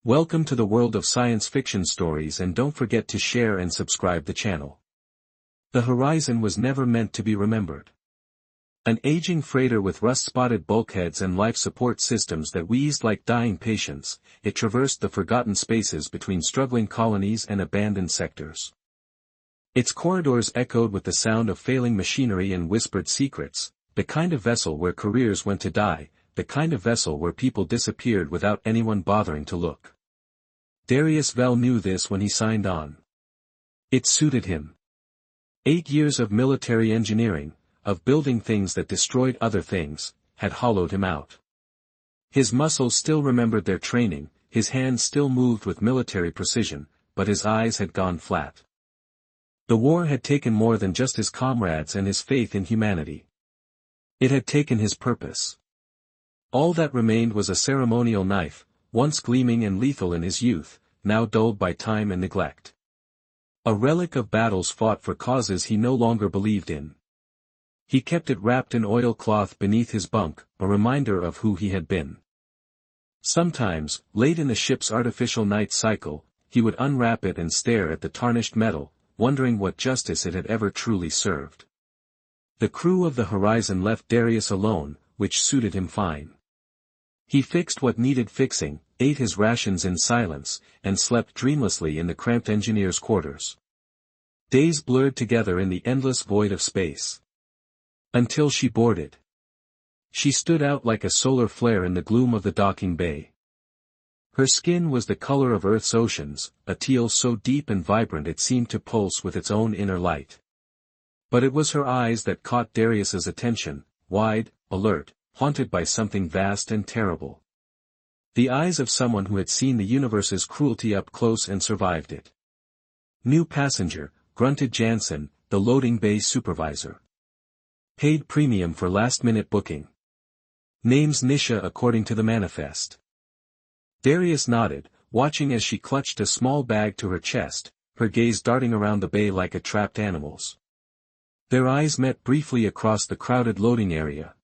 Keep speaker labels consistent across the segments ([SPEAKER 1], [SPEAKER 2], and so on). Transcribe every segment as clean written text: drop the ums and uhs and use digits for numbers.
[SPEAKER 1] Welcome to the world of science fiction stories, and don't forget to share and subscribe the channel. The horizon was never meant to be remembered. An aging freighter with rust-spotted bulkheads and life support systems that wheezed like dying patients, it traversed the forgotten spaces between struggling colonies and abandoned sectors. Its corridors echoed with the sound of failing machinery and whispered secrets, the kind of vessel where careers went to die, the kind of vessel where people disappeared without anyone bothering to look. Darius Vell knew this when he signed on. It suited him. 8 years of military engineering, of building things that destroyed other things, had hollowed him out. His muscles still remembered their training, his hands still moved with military precision, but his eyes had gone flat. The war had taken more than just his comrades and his faith in humanity. It had taken his purpose. All that remained was a ceremonial knife, once gleaming and lethal in his youth, now dulled by time and neglect. A relic of battles fought for causes he no longer believed in. He kept it wrapped in oilcloth beneath his bunk, a reminder of who he had been. Sometimes, late in the ship's artificial night cycle, he would unwrap it and stare at the tarnished metal, wondering what justice it had ever truly served. The crew of the Horizon left Darius alone, which suited him fine. He fixed what needed fixing, ate his rations in silence, and slept dreamlessly in the cramped engineer's quarters. Days blurred together in the endless void of space. Until she boarded. She stood out like a solar flare in the gloom of the docking bay. Her skin was the color of Earth's oceans, a teal so deep and vibrant it seemed to pulse with its own inner light. But it was her eyes that caught Darius's attention, wide, alert, haunted by something vast and terrible. The eyes of someone who had seen the universe's cruelty up close and survived it. "New passenger," grunted Jansen, the loading bay supervisor. "Paid premium for last-minute booking. Name's Nisha according to the manifest." Darius nodded, watching as she clutched a small bag to her chest, her gaze darting around the bay like a trapped animal's. Their eyes met briefly across the crowded loading area.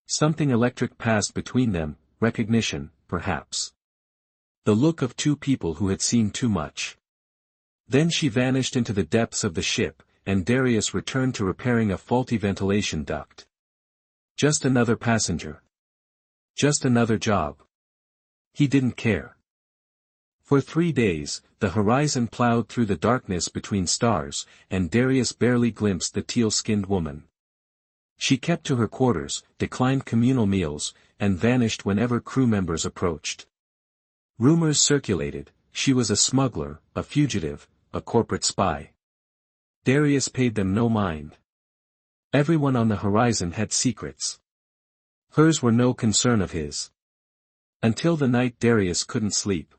[SPEAKER 1] Something electric passed between them, recognition, perhaps. The look of two people who had seen too much. Then she vanished into the depths of the ship, and Darius returned to repairing a faulty ventilation duct. Just another passenger. Just another job. He didn't care. For 3 days, the horizon plowed through the darkness between stars, and Darius barely glimpsed the teal-skinned woman. She kept to her quarters, declined communal meals, and vanished whenever crew members approached. Rumors circulated: she was a smuggler, a fugitive, a corporate spy. Darius paid them no mind. Everyone on the horizon had secrets. Hers were no concern of his. Until the night Darius couldn't sleep.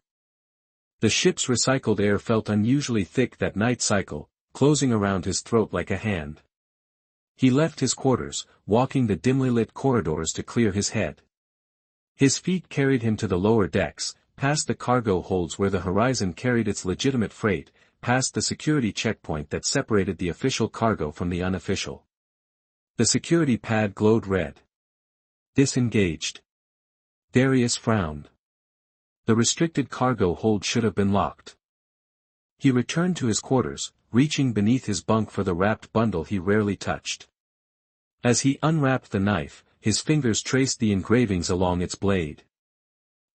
[SPEAKER 1] The ship's recycled air felt unusually thick that night cycle, closing around his throat like a hand. He left his quarters, walking the dimly lit corridors to clear his head. His feet carried him to the lower decks, past the cargo holds where the Horizon carried its legitimate freight, past the security checkpoint that separated the official cargo from the unofficial. The security pad glowed red. Disengaged. Darius frowned. The restricted cargo hold should have been locked. He returned to his quarters, reaching beneath his bunk for the wrapped bundle he rarely touched. As he unwrapped the knife, his fingers traced the engravings along its blade.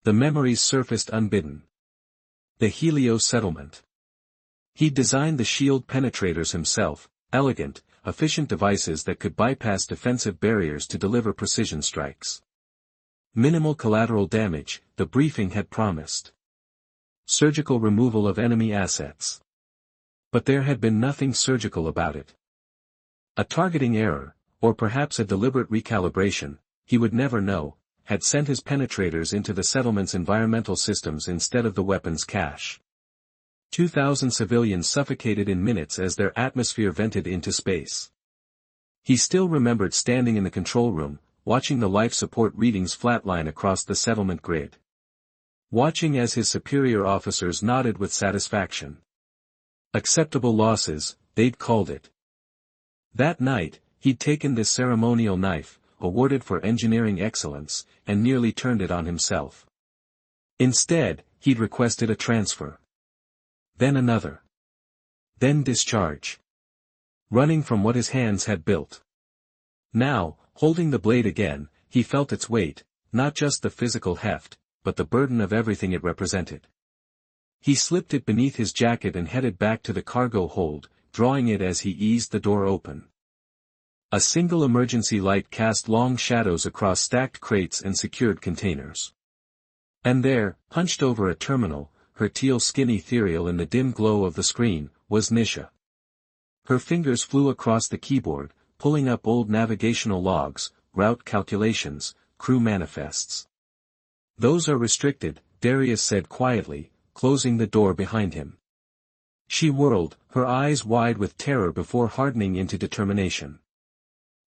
[SPEAKER 1] The memories surfaced unbidden. The Helio settlement. He'd designed the shield penetrators himself, elegant, efficient devices that could bypass defensive barriers to deliver precision strikes. Minimal collateral damage, the briefing had promised. Surgical removal of enemy assets. But there had been nothing surgical about it. A targeting error, or perhaps a deliberate recalibration, he would never know, had sent his penetrators into the settlement's environmental systems instead of the weapons cache. 2,000 civilians suffocated in minutes as their atmosphere vented into space. He still remembered standing in the control room, watching the life support readings flatline across the settlement grid. Watching as his superior officers nodded with satisfaction. Acceptable losses, they'd called it. That night, he'd taken this ceremonial knife, awarded for engineering excellence, and nearly turned it on himself. Instead, he'd requested a transfer. Then another. Then discharge. Running from what his hands had built. Now, holding the blade again, he felt its weight, not just the physical heft, but the burden of everything it represented. He slipped it beneath his jacket and headed back to the cargo hold, drawing it as he eased the door open. A single emergency light cast long shadows across stacked crates and secured containers. And there, hunched over a terminal, her teal skin ethereal in the dim glow of the screen, was Nisha. Her fingers flew across the keyboard, pulling up old navigational logs, route calculations, crew manifests. "Those are restricted," Darius said quietly, closing the door behind him. She whirled, her eyes wide with terror before hardening into determination.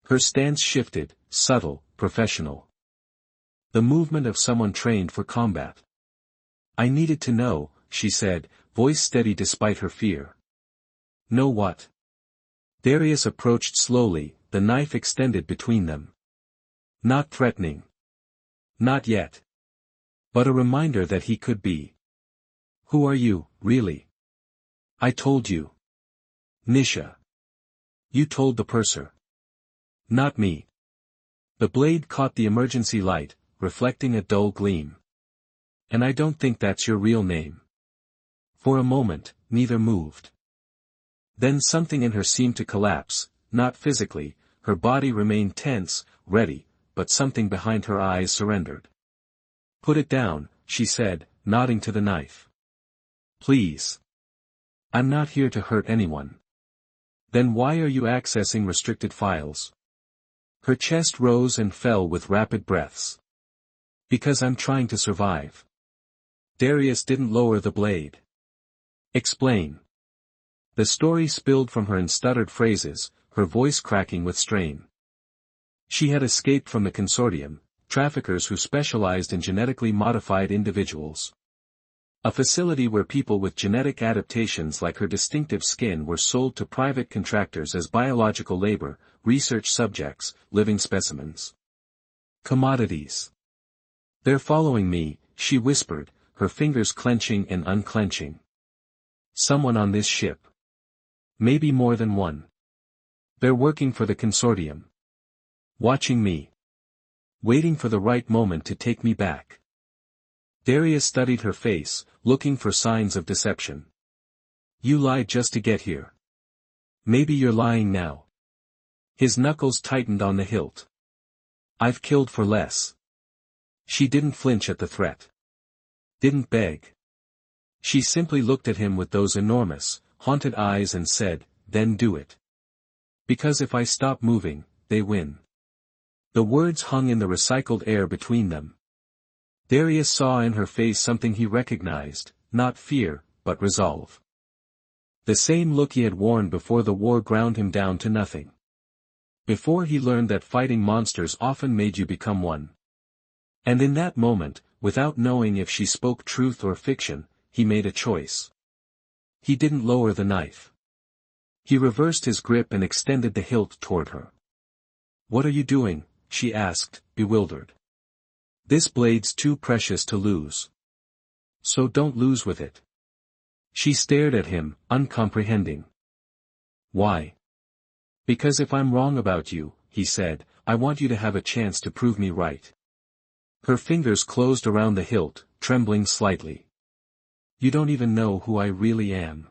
[SPEAKER 1] Her stance shifted, subtle, professional. The movement of someone trained for combat. "I needed to know," she said, voice steady despite her fear. "Know what?" Darius approached slowly, the knife extended between them. Not threatening. Not yet. But a reminder that he could be. "Who are you, really?" "I told you." "Nisha." "You told the purser." "Not me." The blade caught the emergency light, reflecting a dull gleam. "And I don't think that's your real name." For a moment, neither moved. Then something in her seemed to collapse, not physically, her body remained tense, ready, but something behind her eyes surrendered. "Put it down," she said, nodding to the knife. "Please. I'm not here to hurt anyone." "Then why are you accessing restricted files?" Her chest rose and fell with rapid breaths. "Because I'm trying to survive." Darius didn't lower the blade. "Explain." The story spilled from her in stuttered phrases, her voice cracking with strain. She had escaped from the consortium, traffickers who specialized in genetically modified individuals. A facility where people with genetic adaptations like her distinctive skin were sold to private contractors as biological labor, research subjects, living specimens. Commodities. "They're following me," she whispered, her fingers clenching and unclenching. "Someone on this ship. Maybe more than one. They're working for the consortium. Watching me. Waiting for the right moment to take me back." Darius studied her face, looking for signs of deception. "You lied just to get here. Maybe you're lying now." His knuckles tightened on the hilt. "I've killed for less." She didn't flinch at the threat. Didn't beg. She simply looked at him with those enormous, haunted eyes and said, "Then do it. Because if I stop moving, they win." The words hung in the recycled air between them. Darius saw in her face something he recognized, not fear, but resolve. The same look he had worn before the war ground him down to nothing. Before he learned that fighting monsters often made you become one. And in that moment, without knowing if she spoke truth or fiction, he made a choice. He didn't lower the knife. He reversed his grip and extended the hilt toward her. "What are you doing?" she asked, bewildered. "This blade's too precious to lose. So don't lose with it." She stared at him, uncomprehending. "Why?" "Because if I'm wrong about you," he said, "I want you to have a chance to prove me right." Her fingers closed around the hilt, trembling slightly. "You don't even know who I really am."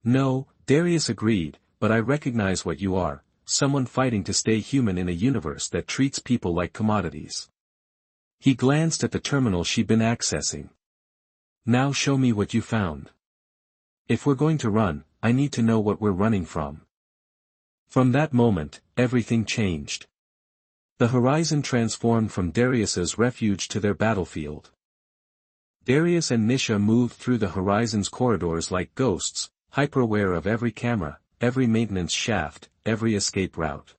[SPEAKER 1] "No," Darius agreed, "but I recognize what you are, someone fighting to stay human in a universe that treats people like commodities." He glanced at the terminal she'd been accessing. "Now show me what you found. If we're going to run, I need to know what we're running from." From that moment, everything changed. The horizon transformed from Darius's refuge to their battlefield. Darius and Nisha moved through the horizon's corridors like ghosts, hyper-aware of every camera, every maintenance shaft, every escape route.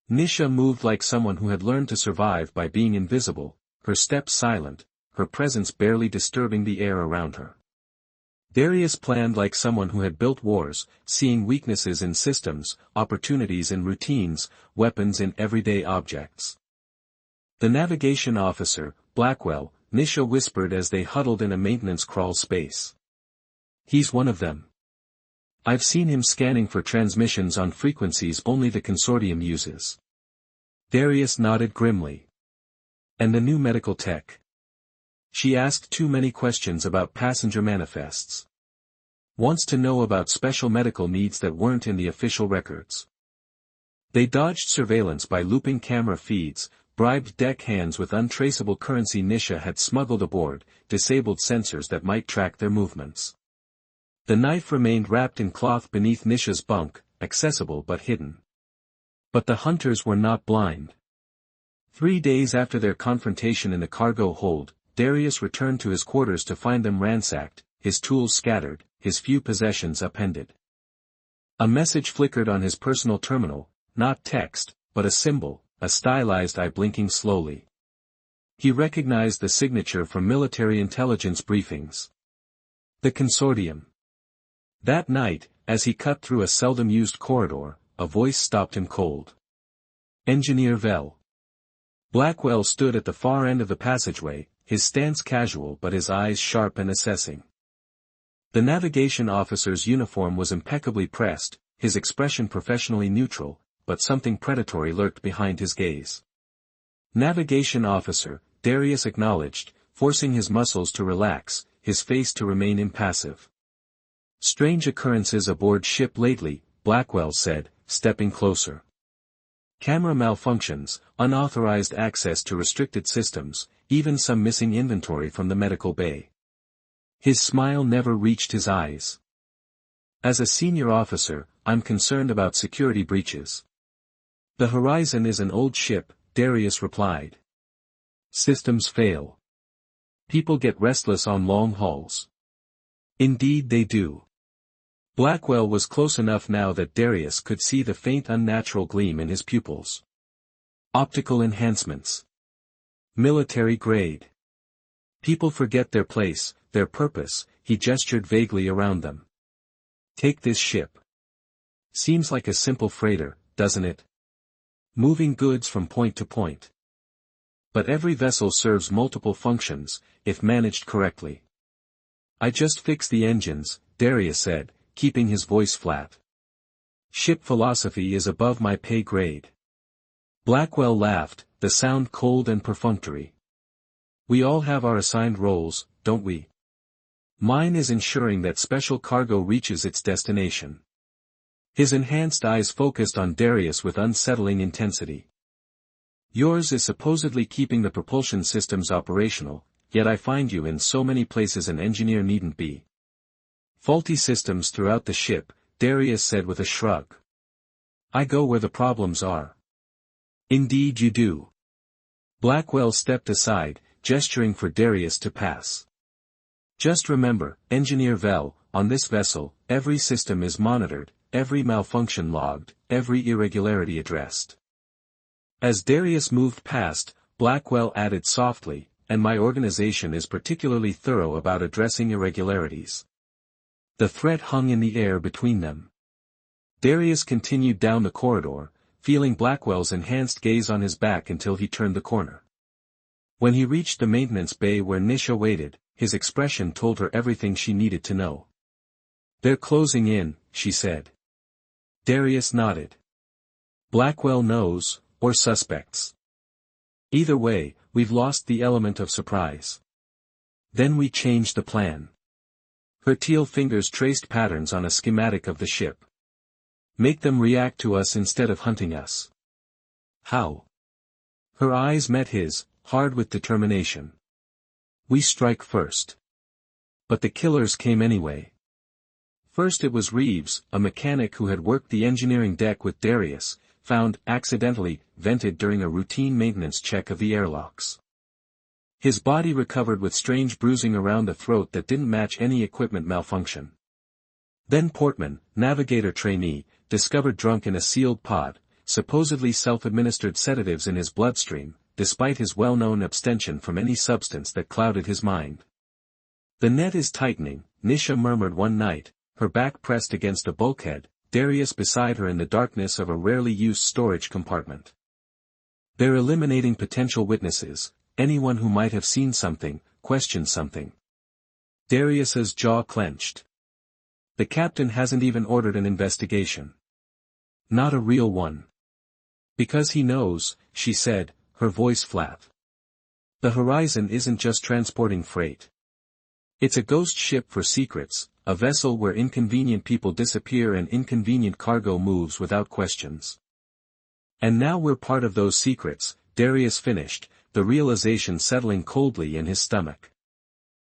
[SPEAKER 1] Nisha moved like someone who had learned to survive by being invisible, her steps silent, her presence barely disturbing the air around her. Darius planned like someone who had built wars, seeing weaknesses in systems, opportunities in routines, weapons in everyday objects. The navigation officer, Blackwell, Nisha whispered as they huddled in a maintenance crawl space. He's one of them. I've seen him scanning for transmissions on frequencies only the consortium uses. Darius nodded grimly. And the new medical tech? She asked too many questions about passenger manifests. Wants to know about special medical needs that weren't in the official records. They dodged surveillance by looping camera feeds, bribed deckhands with untraceable currency Nisha had smuggled aboard, disabled sensors that might track their movements. The knife remained wrapped in cloth beneath Nisha's bunk, accessible but hidden. But the hunters were not blind. 3 days after their confrontation in the cargo hold, Darius returned to his quarters to find them ransacked, his tools scattered, his few possessions upended. A message flickered on his personal terminal, not text, but a symbol, a stylized eye blinking slowly. He recognized the signature from military intelligence briefings. The consortium. That night, as he cut through a seldom-used corridor, a voice stopped him cold. Engineer Vell. Blackwell stood at the far end of the passageway, his stance casual but his eyes sharp and assessing. The navigation officer's uniform was impeccably pressed, his expression professionally neutral, but something predatory lurked behind his gaze. Navigation officer, Darius acknowledged, forcing his muscles to relax, his face to remain impassive. Strange occurrences aboard ship lately, Blackwell said, stepping closer. Camera malfunctions, unauthorized access to restricted systems, even some missing inventory from the medical bay. His smile never reached his eyes. As a senior officer, I'm concerned about security breaches. The Horizon is an old ship, Darius replied. Systems fail. People get restless on long hauls. Indeed they do. Blackwell was close enough now that Darius could see the faint unnatural gleam in his pupils. Optical enhancements. Military grade. People forget their place, their purpose, he gestured vaguely around them. Take this ship. Seems like a simple freighter, doesn't it? Moving goods from point to point. But every vessel serves multiple functions, if managed correctly. I just fixed the engines, Darius said, keeping his voice flat. Ship philosophy is above my pay grade. Blackwell laughed, the sound cold and perfunctory. We all have our assigned roles, don't we? Mine is ensuring that special cargo reaches its destination. His enhanced eyes focused on Darius with unsettling intensity. Yours is supposedly keeping the propulsion systems operational, yet I find you in so many places an engineer needn't be. Faulty systems throughout the ship, Darius said with a shrug. I go where the problems are. Indeed you do. Blackwell stepped aside, gesturing for Darius to pass. Just remember, Engineer Vell, on this vessel, every system is monitored, every malfunction logged, every irregularity addressed. As Darius moved past, Blackwell added softly, and my organization is particularly thorough about addressing irregularities. The threat hung in the air between them. Darius continued down the corridor, feeling Blackwell's enhanced gaze on his back until he turned the corner. When he reached the maintenance bay where Nisha waited, his expression told her everything she needed to know. They're closing in, she said. Darius nodded. Blackwell knows, or suspects. Either way, we've lost the element of surprise. Then we changed the plan. Her teal fingers traced patterns on a schematic of the ship. Make them react to us instead of hunting us. How? Her eyes met his, hard with determination. We strike first. But the killers came anyway. First it was Reeves, a mechanic who had worked the engineering deck with Darius, found, accidentally, vented during a routine maintenance check of the airlocks. His body recovered with strange bruising around the throat that didn't match any equipment malfunction. Then Portman, navigator trainee, discovered drunk in a sealed pod, supposedly self-administered sedatives in his bloodstream, despite his well-known abstention from any substance that clouded his mind. The net is tightening, Nisha murmured one night, her back pressed against a bulkhead, Darius beside her in the darkness of a rarely used storage compartment. They're eliminating potential witnesses, anyone who might have seen something, questioned something. Darius's jaw clenched. The captain hasn't even ordered an investigation. Not a real one. Because he knows, she said, her voice flat. The Horizon isn't just transporting freight. It's a ghost ship for secrets, a vessel where inconvenient people disappear and inconvenient cargo moves without questions. And now we're part of those secrets, Darius finished, the realization settling coldly in his stomach.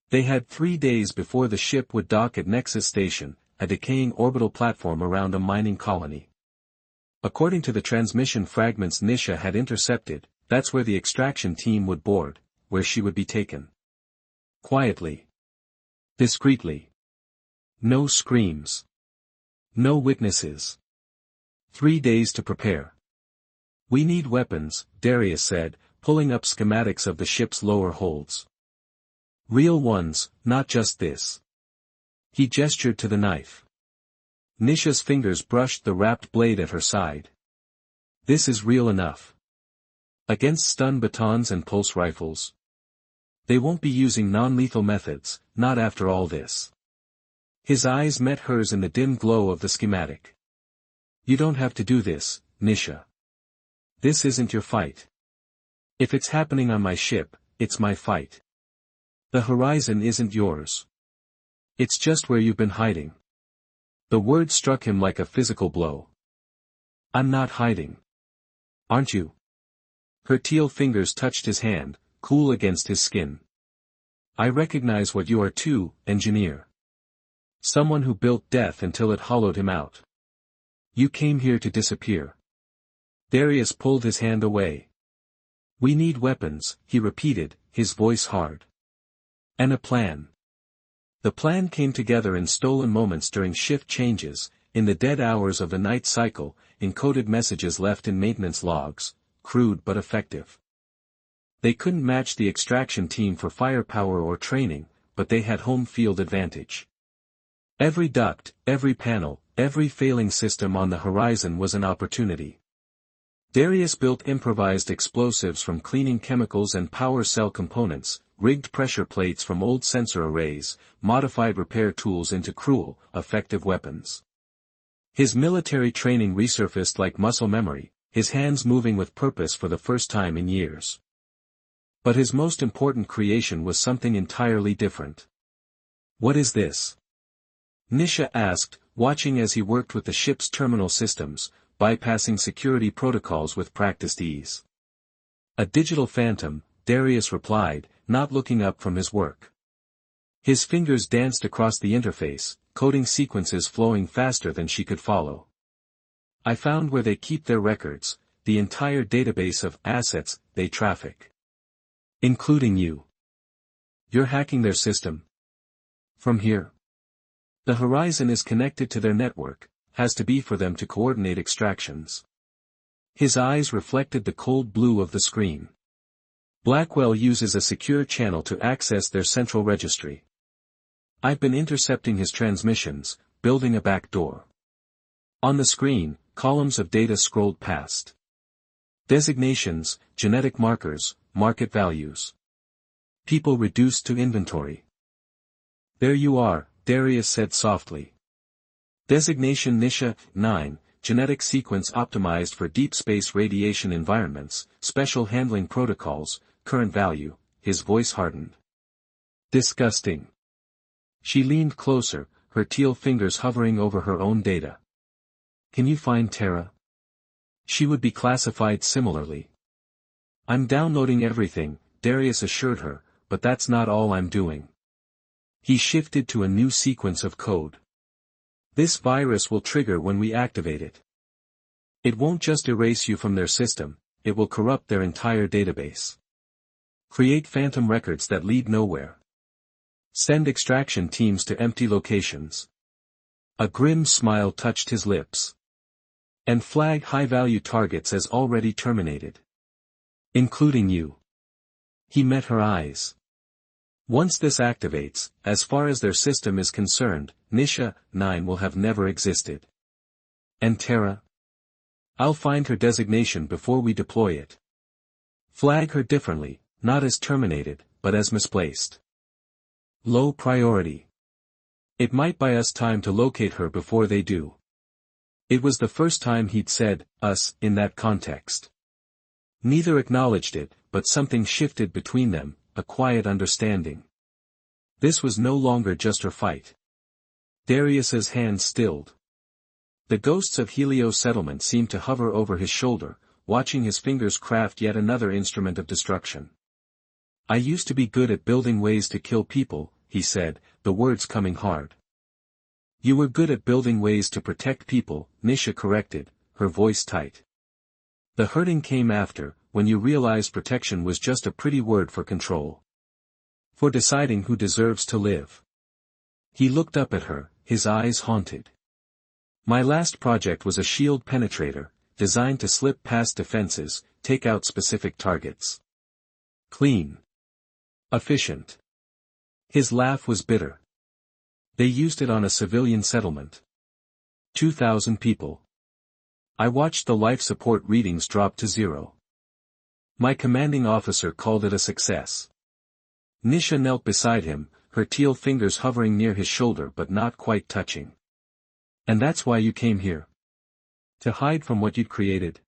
[SPEAKER 1] They had 3 days before the ship would dock at Nexus Station, a decaying orbital platform around a mining colony. According to the transmission fragments Nisha had intercepted, that's where the extraction team would board, where she would be taken. Quietly. Discreetly. No screams. No witnesses. 3 days to prepare. We need weapons, Darius said, pulling up schematics of the ship's lower holds. Real ones, not just this. He gestured to the knife. Nisha's fingers brushed the wrapped blade at her side. This is real enough. Against stun batons and pulse rifles. They won't be using non-lethal methods, not after all this. His eyes met hers in the dim glow of the schematic. You don't have to do this, Nisha. This isn't your fight. If it's happening on my ship, it's my fight. The Horizon isn't yours. It's just where you've been hiding. The word struck him like a physical blow. I'm not hiding. Aren't you? Her teal fingers touched his hand, cool against his skin. I recognize what you are too, engineer. Someone who built death until it hollowed him out. You came here to disappear. Darius pulled his hand away. We need weapons, he repeated, his voice hard. And a plan. The plan came together in stolen moments during shift changes, in the dead hours of the night cycle, in coded messages left in maintenance logs, crude but effective. They couldn't match the extraction team for firepower or training, but they had home field advantage. Every duct, every panel, every failing system on the Horizon was an opportunity. Darius built improvised explosives from cleaning chemicals and power cell components, rigged pressure plates from old sensor arrays, modified repair tools into cruel, effective weapons. His military training resurfaced like muscle memory, his hands moving with purpose for the first time in years. But his most important creation was something entirely different. What is this? Nisha asked, watching as he worked with the ship's terminal systems, bypassing security protocols with practiced ease. A digital phantom, Darius replied, not looking up from his work. His fingers danced across the interface, coding sequences flowing faster than she could follow. I found where they keep their records, the entire database of assets they traffic. Including you. You're hacking their system. From here. The Horizon is connected to their network, has to be for them to coordinate extractions. His eyes reflected the cold blue of the screen. Blackwell uses a secure channel to access their central registry. I've been intercepting his transmissions, building a backdoor. On the screen, columns of data scrolled past. Designations, genetic markers, market values. People reduced to inventory. There you are, Darius said softly. Designation Nisha, 9, genetic sequence optimized for deep space radiation environments, special handling protocols, current value, his voice hardened. Disgusting. She leaned closer, her teal fingers hovering over her own data. Can you find Tara? She would be classified similarly. I'm downloading everything, Darius assured her, but that's not all I'm doing. He shifted to a new sequence of code. This virus will trigger when we activate it. It won't just erase you from their system, it will corrupt their entire database. Create phantom records that lead nowhere. Send extraction teams to empty locations. A grim smile touched his lips. And flag high-value targets as already terminated. Including you. He met her eyes. Once this activates, as far as their system is concerned, Nisha, 9 will have never existed. And Tara? I'll find her designation before we deploy it. Flag her differently, not as terminated, but as misplaced. Low priority. It might buy us time to locate her before they do. It was the first time he'd said, us, in that context. Neither acknowledged it, but something shifted between them, a quiet understanding. This was no longer just her fight. Darius's hand stilled. The ghosts of Helios settlement seemed to hover over his shoulder, watching his fingers craft yet another instrument of destruction. I used to be good at building ways to kill people, he said, the words coming hard. You were good at building ways to protect people, Nisha corrected, her voice tight. The hurting came after, when you realized protection was just a pretty word for control. For deciding who deserves to live. He looked up at her, his eyes haunted. My last project was a shield penetrator, designed to slip past defenses, take out specific targets. Clean. Efficient. His laugh was bitter. They used it on a civilian settlement. 2,000 people. I watched the life support readings drop to 0. My commanding officer called it a success. Nisha knelt beside him, her teal fingers hovering near his shoulder but not quite touching. And that's why you came here. To hide from what you'd created.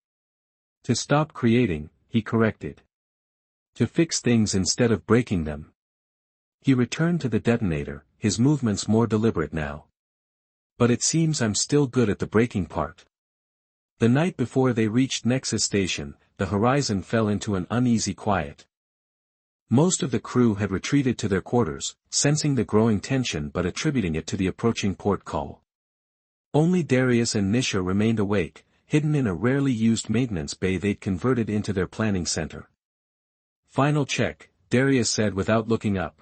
[SPEAKER 1] To stop creating, he corrected. To fix things instead of breaking them. He returned to the detonator, his movements more deliberate now. But it seems I'm still good at the breaking part. The night before they reached Nexus Station, the horizon fell into an uneasy quiet. Most of the crew had retreated to their quarters, sensing the growing tension but attributing it to the approaching port call. Only Darius and Nisha remained awake, hidden in a rarely used maintenance bay they'd converted into their planning center. Final check, Darius said without looking up.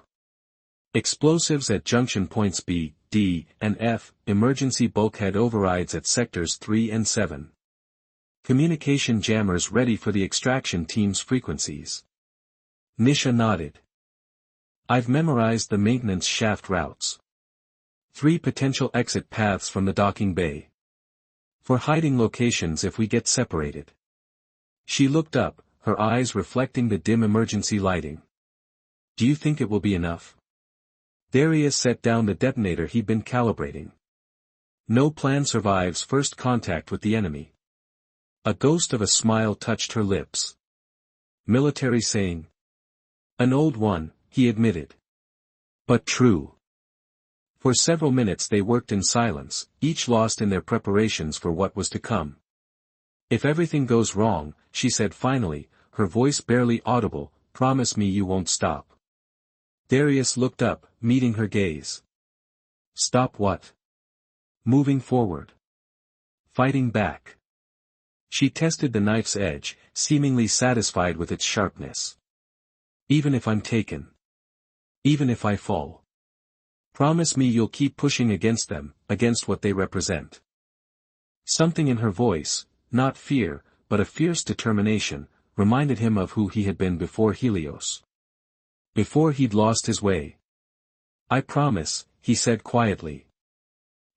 [SPEAKER 1] Explosives at junction points B, D, and F, emergency bulkhead overrides at sectors 3 and 7. Communication jammers ready for the extraction team's frequencies. Nisha nodded. I've memorized the maintenance shaft routes. 3 potential exit paths from the docking bay. For hiding locations if we get separated. She looked up, her eyes reflecting the dim emergency lighting. Do you think it will be enough? Darius set down the detonator he'd been calibrating. No plan survives first contact with the enemy. A ghost of a smile touched her lips. Military saying. An old one, he admitted. But true. For several minutes they worked in silence, each lost in their preparations for what was to come. If everything goes wrong, she said finally, her voice barely audible, promise me you won't stop. Darius looked up, meeting her gaze. Stop what? Moving forward. Fighting back. She tested the knife's edge, seemingly satisfied with its sharpness. Even if I'm taken. Even if I fall. Promise me you'll keep pushing against them, against what they represent. Something in her voice, not fear, but a fierce determination, reminded him of who he had been before Helios. Before he'd lost his way. I promise, he said quietly.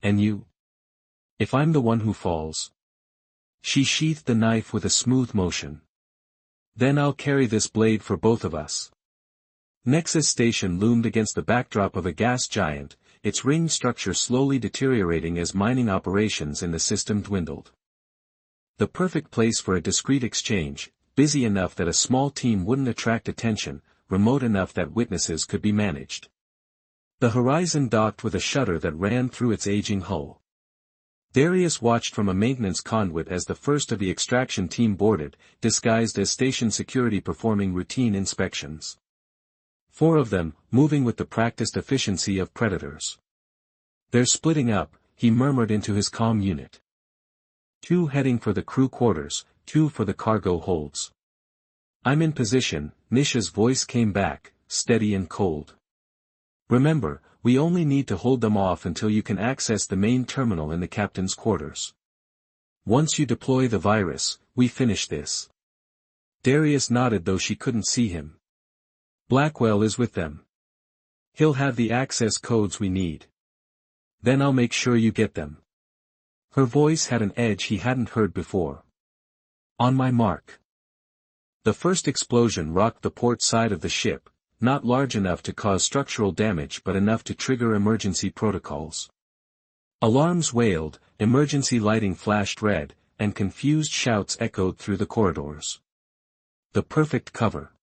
[SPEAKER 1] And you? If I'm the one who falls. She sheathed the knife with a smooth motion. Then I'll carry this blade for both of us. Nexus Station loomed against the backdrop of a gas giant, its ring structure slowly deteriorating as mining operations in the system dwindled. The perfect place for a discreet exchange, busy enough that a small team wouldn't attract attention, remote enough that witnesses could be managed. The horizon docked with a shudder that ran through its aging hull. Darius watched from a maintenance conduit as the first of the extraction team boarded, disguised as station security performing routine inspections. 4 of them, moving with the practiced efficiency of predators. They're splitting up, he murmured into his comm unit. 2 heading for the crew quarters, 2 for the cargo holds. I'm in position, Nisha's voice came back, steady and cold. Remember, we only need to hold them off until you can access the main terminal in the captain's quarters. Once you deploy the virus, we finish this. Darius nodded though she couldn't see him. Blackwell is with them. He'll have the access codes we need. Then I'll make sure you get them. Her voice had an edge he hadn't heard before. On my mark. The first explosion rocked the port side of the ship, not large enough to cause structural damage but enough to trigger emergency protocols. Alarms wailed, emergency lighting flashed red, and confused shouts echoed through the corridors. The perfect cover.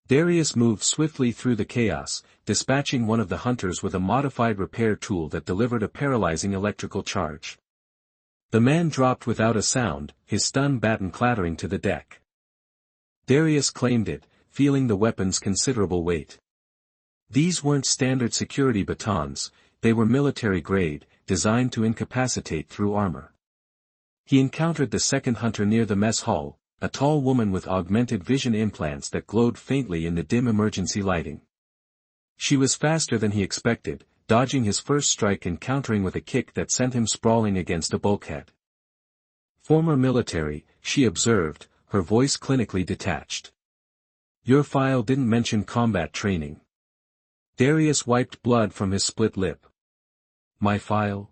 [SPEAKER 1] Darius moved swiftly through the chaos, dispatching one of the hunters with a modified repair tool that delivered a paralyzing electrical charge. The man dropped without a sound, his stun baton clattering to the deck. Darius claimed it, feeling the weapon's considerable weight. These weren't standard security batons, they were military-grade, designed to incapacitate through armor. He encountered the second hunter near the mess hall, a tall woman with augmented vision implants that glowed faintly in the dim emergency lighting. She was faster than he expected, dodging his first strike and countering with a kick that sent him sprawling against a bulkhead. Former military, she observed, her voice clinically detached. Your file didn't mention combat training. Darius wiped blood from his split lip. My file?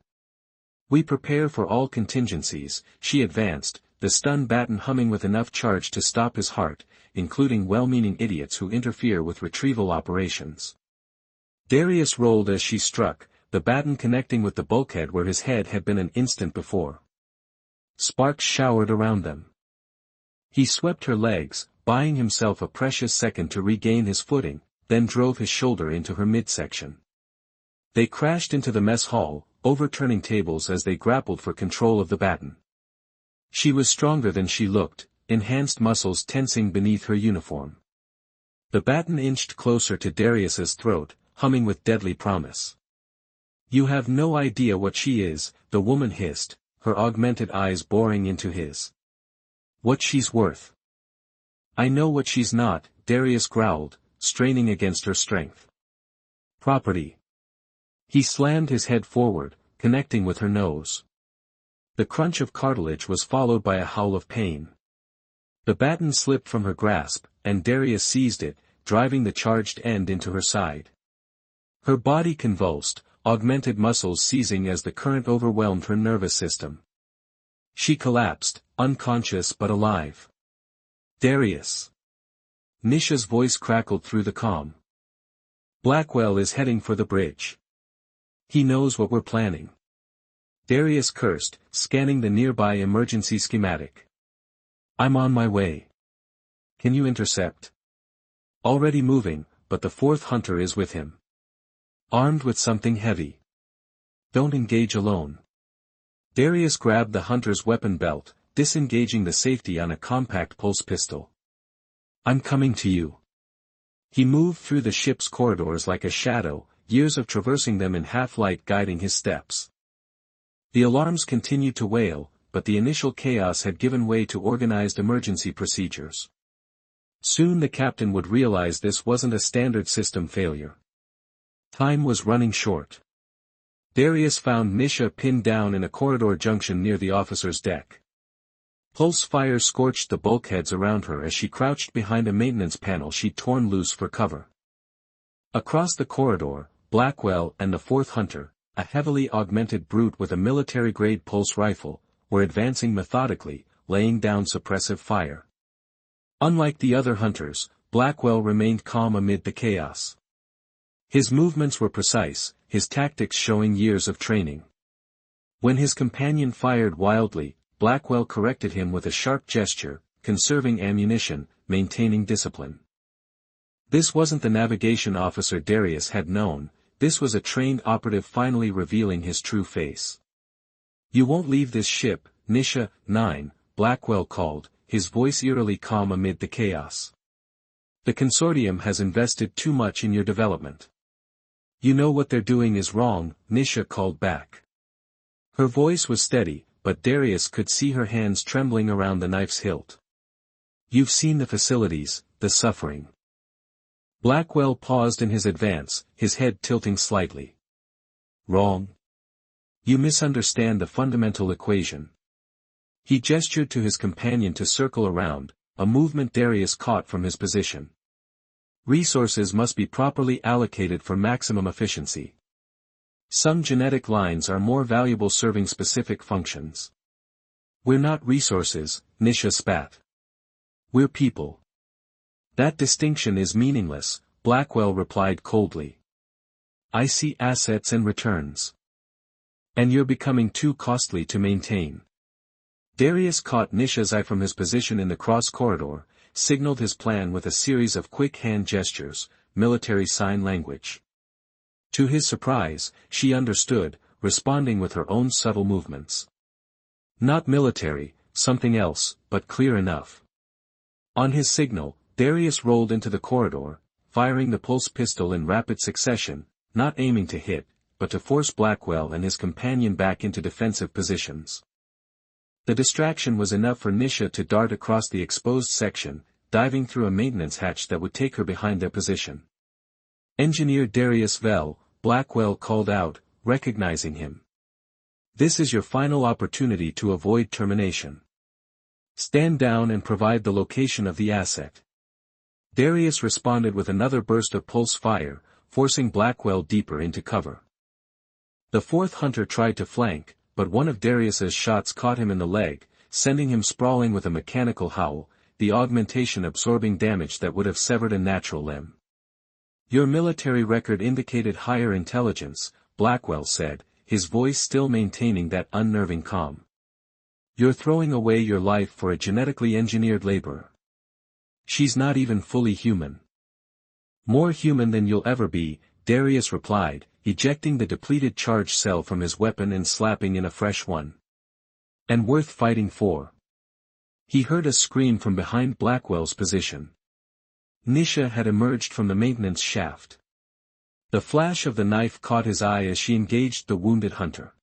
[SPEAKER 1] We prepare for all contingencies, she advanced, the stun baton humming with enough charge to stop his heart, including well-meaning idiots who interfere with retrieval operations. Darius rolled as she struck, the baton connecting with the bulkhead where his head had been an instant before. Sparks showered around them. He swept her legs, buying himself a precious second to regain his footing, then drove his shoulder into her midsection. They crashed into the mess hall, overturning tables as they grappled for control of the baton. She was stronger than she looked, enhanced muscles tensing beneath her uniform. The baton inched closer to Darius's throat, humming with deadly promise. You have no idea what she is, the woman hissed, her augmented eyes boring into his. What she's worth. I know what she's not, Darius growled, straining against her strength. Property. He slammed his head forward, connecting with her nose. The crunch of cartilage was followed by a howl of pain. The baton slipped from her grasp, and Darius seized it, driving the charged end into her side. Her body convulsed, augmented muscles seizing as the current overwhelmed her nervous system. She collapsed, unconscious but alive. Darius. Nisha's voice crackled through the calm. Blackwell is heading for the bridge. He knows what we're planning. Darius cursed, scanning the nearby emergency schematic. I'm on my way. Can you intercept? Already moving, but the fourth hunter is with him. Armed with something heavy. Don't engage alone. Darius grabbed the hunter's weapon belt, disengaging the safety on a compact pulse pistol. I'm coming to you. He moved through the ship's corridors like a shadow, years of traversing them in half-light guiding his steps. The alarms continued to wail, but the initial chaos had given way to organized emergency procedures. Soon the captain would realize this wasn't a standard system failure. Time was running short. Darius found Nisha pinned down in a corridor junction near the officer's deck. Pulse fire scorched the bulkheads around her as she crouched behind a maintenance panel she'd torn loose for cover. Across the corridor, Blackwell and the fourth hunter, a heavily augmented brute with a military-grade pulse rifle, were advancing methodically, laying down suppressive fire. Unlike the other hunters, Blackwell remained calm amid the chaos. His movements were precise, his tactics showing years of training. When his companion fired wildly, Blackwell corrected him with a sharp gesture, conserving ammunition, maintaining discipline. This wasn't the navigation officer Darius had known, this was a trained operative finally revealing his true face. You won't leave this ship, Nisha, 9, Blackwell called, his voice eerily calm amid the chaos. The consortium has invested too much in your development. You know what they're doing is wrong, Nisha called back. Her voice was steady, but Darius could see her hands trembling around the knife's hilt. You've seen the facilities, the suffering. Blackwell paused in his advance, his head tilting slightly. Wrong. You misunderstand the fundamental equation. He gestured to his companion to circle around, a movement Darius caught from his position. Resources must be properly allocated for maximum efficiency. Some genetic lines are more valuable serving specific functions. We're not resources, Nisha spat. We're people. That distinction is meaningless, Blackwell replied coldly. I see assets and returns. And you're becoming too costly to maintain. Darius caught Nisha's eye from his position in the cross corridor, signaled his plan with a series of quick hand gestures, military sign language. To his surprise, she understood, responding with her own subtle movements. Not military, something else, but clear enough. On his signal, Darius rolled into the corridor, firing the pulse pistol in rapid succession, not aiming to hit, but to force Blackwell and his companion back into defensive positions. The distraction was enough for Nisha to dart across the exposed section, diving through a maintenance hatch that would take her behind their position. Engineer Darius Vell, Blackwell called out, recognizing him. This is your final opportunity to avoid termination. Stand down and provide the location of the asset. Darius responded with another burst of pulse fire, forcing Blackwell deeper into cover. The fourth hunter tried to flank, but one of Darius's shots caught him in the leg, sending him sprawling with a mechanical howl, the augmentation absorbing damage that would have severed a natural limb. Your military record indicated higher intelligence, Blackwell said, his voice still maintaining that unnerving calm. You're throwing away your life for a genetically engineered laborer. She's not even fully human. More human than you'll ever be, Darius replied, ejecting the depleted charge cell from his weapon and slapping in a fresh one. And worth fighting for. He heard a scream from behind Blackwell's position. Nisha had emerged from the maintenance shaft. The flash of the knife caught his eye as she engaged the wounded hunter.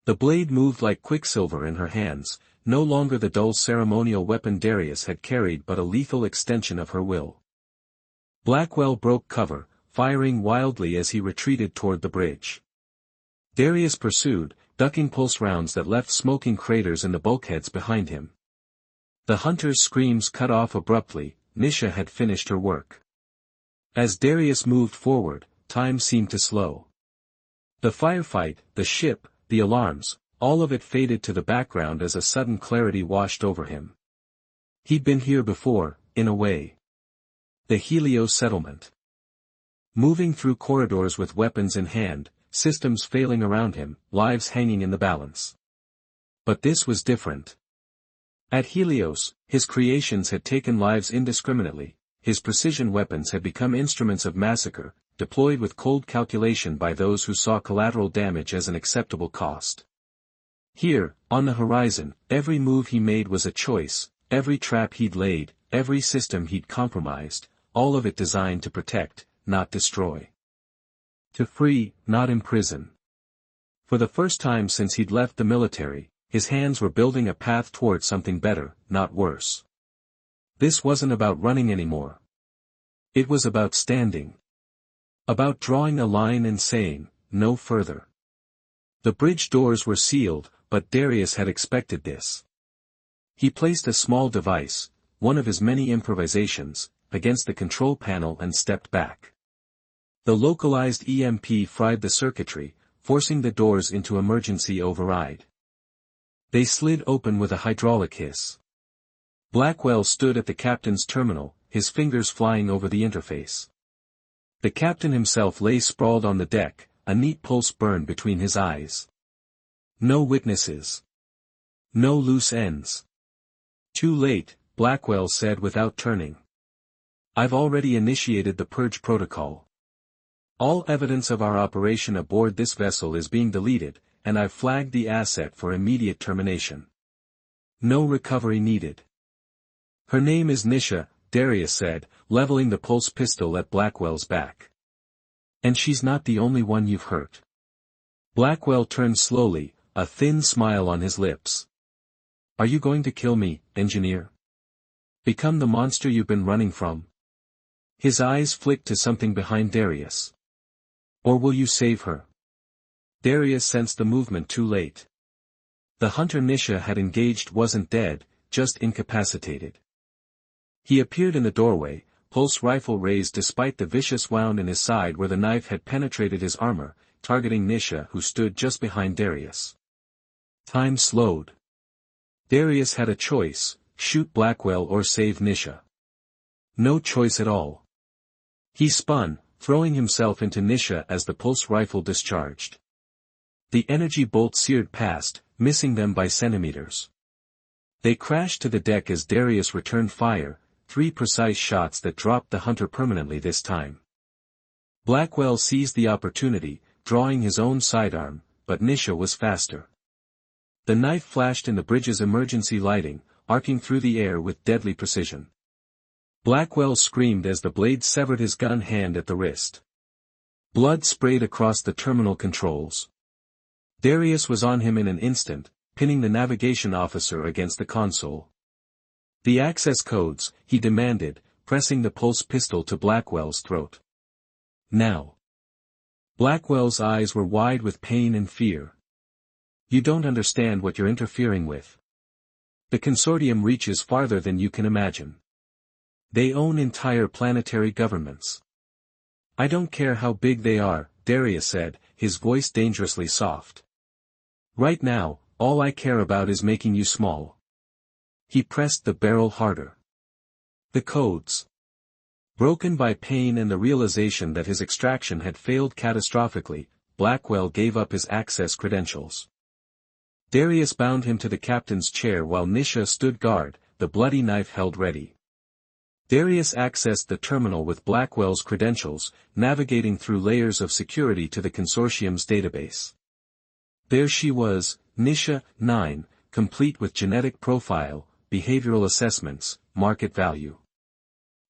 [SPEAKER 1] The blade moved like quicksilver in her hands, no longer the dull ceremonial weapon Darius had carried but a lethal extension of her will. Blackwell broke cover, firing wildly as he retreated toward the bridge. Darius pursued, ducking pulse rounds that left smoking craters in the bulkheads behind him. The hunter's screams cut off abruptly. Nisha had finished her work. As Darius moved forward, time seemed to slow. The firefight, the ship, the alarms, all of it faded to the background as a sudden clarity washed over him. He'd been here before, in a way. The Helios settlement. Moving through corridors with weapons in hand, systems failing around him, lives hanging in the balance. But this was different. At Helios, his creations had taken lives indiscriminately, his precision weapons had become instruments of massacre, deployed with cold calculation by those who saw collateral damage as an acceptable cost. Here, on the horizon, every move he made was a choice, every trap he'd laid, every system he'd compromised, all of it designed to protect, not destroy. To free, not imprison. For the first time since he'd left the military, his hands were building a path toward something better, not worse. This wasn't about running anymore. It was about standing. About drawing a line and saying, no further. The bridge doors were sealed, but Darius had expected this. He placed a small device, one of his many improvisations, against the control panel and stepped back. The localized EMP fried the circuitry, forcing the doors into emergency override. They slid open with a hydraulic hiss. Blackwell stood at the captain's terminal, his fingers flying over the interface. The captain himself lay sprawled on the deck, a neat pulse burn between his eyes. No witnesses. No loose ends. Too late, Blackwell said without turning. I've already initiated the purge protocol. All evidence of our operation aboard this vessel is being deleted, and I've flagged the asset for immediate termination. No recovery needed. Her name is Nisha, Darius said, leveling the pulse pistol at Blackwell's back. And she's not the only one you've hurt. Blackwell turned slowly, a thin smile on his lips. Are you going to kill me, engineer? Become the monster you've been running from? His eyes flicked to something behind Darius. Or will you save her? Darius sensed the movement too late. The hunter Nisha had engaged wasn't dead, just incapacitated. He appeared in the doorway, pulse rifle raised despite the vicious wound in his side where the knife had penetrated his armor, targeting Nisha who stood just behind Darius. Time slowed. Darius had a choice, shoot Blackwell or save Nisha. No choice at all. He spun, throwing himself into Nisha as the pulse rifle discharged. The energy bolt seared past, missing them by centimeters. They crashed to the deck as Darius returned fire, 3 precise shots that dropped the hunter permanently this time. Blackwell seized the opportunity, drawing his own sidearm, but Nisha was faster. The knife flashed in the bridge's emergency lighting, arcing through the air with deadly precision. Blackwell screamed as the blade severed his gun hand at the wrist. Blood sprayed across the terminal controls. Darius was on him in an instant, pinning the navigation officer against the console. The access codes, he demanded, pressing the pulse pistol to Blackwell's throat. Now. Blackwell's eyes were wide with pain and fear. You don't understand what you're interfering with. The consortium reaches farther than you can imagine. They own entire planetary governments. I don't care how big they are, Darius said, his voice dangerously soft. Right now, all I care about is making you small. He pressed the barrel harder. The codes. Broken by pain and the realization that his extraction had failed catastrophically, Blackwell gave up his access credentials. Darius bound him to the captain's chair while Nisha stood guard, the bloody knife held ready. Darius accessed the terminal with Blackwell's credentials, navigating through layers of security to the consortium's database. There she was, Nisha, 9, complete with genetic profile, behavioral assessments, market value.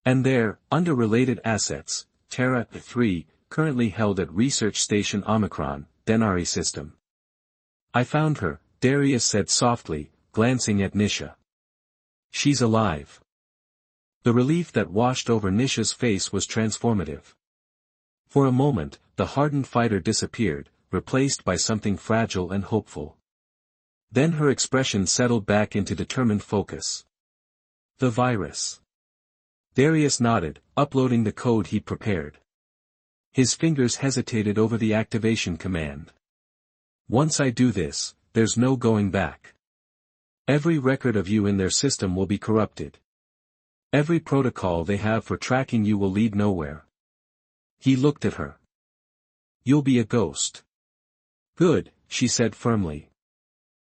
[SPEAKER 1] And there, under related assets, Terra, 3, currently held at Research Station Omicron, Denari system. I found her, Darius said softly, glancing at Nisha. She's alive. The relief that washed over Nisha's face was transformative. For a moment, the hardened fighter disappeared, replaced by something fragile and hopeful. Then her expression settled back into determined focus. The virus. Darius nodded, uploading the code he'd prepared. His fingers hesitated over the activation command. Once I do this, there's no going back. Every record of you in their system will be corrupted. Every protocol they have for tracking you will lead nowhere. He looked at her. You'll be a ghost. Good, she said firmly.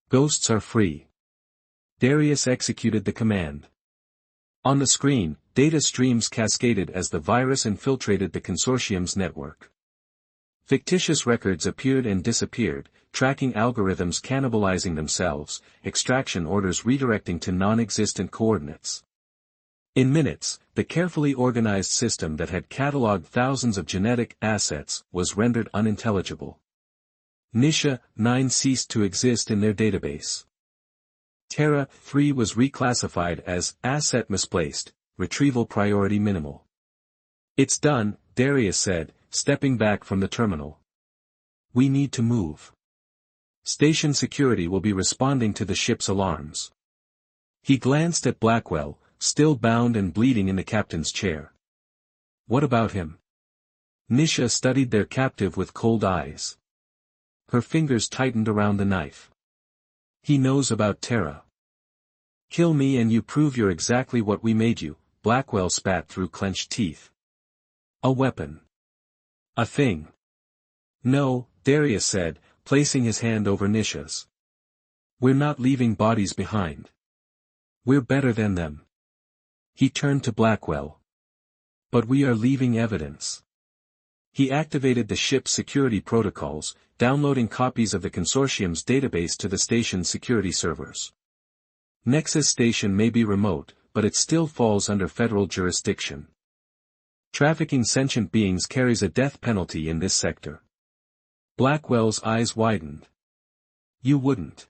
[SPEAKER 1] Ghosts are free. Darius executed the command. On the screen, data streams cascaded as the virus infiltrated the consortium's network. Fictitious records appeared and disappeared, tracking algorithms cannibalizing themselves, extraction orders redirecting to non-existent coordinates. In minutes, the carefully organized system that had cataloged thousands of genetic assets was rendered unintelligible. Nisha, 9 ceased to exist in their database. Terra, 3 was reclassified as asset misplaced, retrieval priority minimal. It's done, Darius said, stepping back from the terminal. We need to move. Station security will be responding to the ship's alarms. He glanced at Blackwell, still bound and bleeding in the captain's chair. What about him? Nisha studied their captive with cold eyes. Her fingers tightened around the knife. He knows about Terra. Kill me and you prove you're exactly what we made you, Blackwell spat through clenched teeth. A weapon. A thing. No, Darius said, placing his hand over Nisha's. We're not leaving bodies behind. We're better than them. He turned to Blackwell. But we are leaving evidence. He activated the ship's security protocols, downloading copies of the consortium's database to the station's security servers. Nexus Station may be remote, but it still falls under federal jurisdiction. Trafficking sentient beings carries a death penalty in this sector. Blackwell's eyes widened. You wouldn't.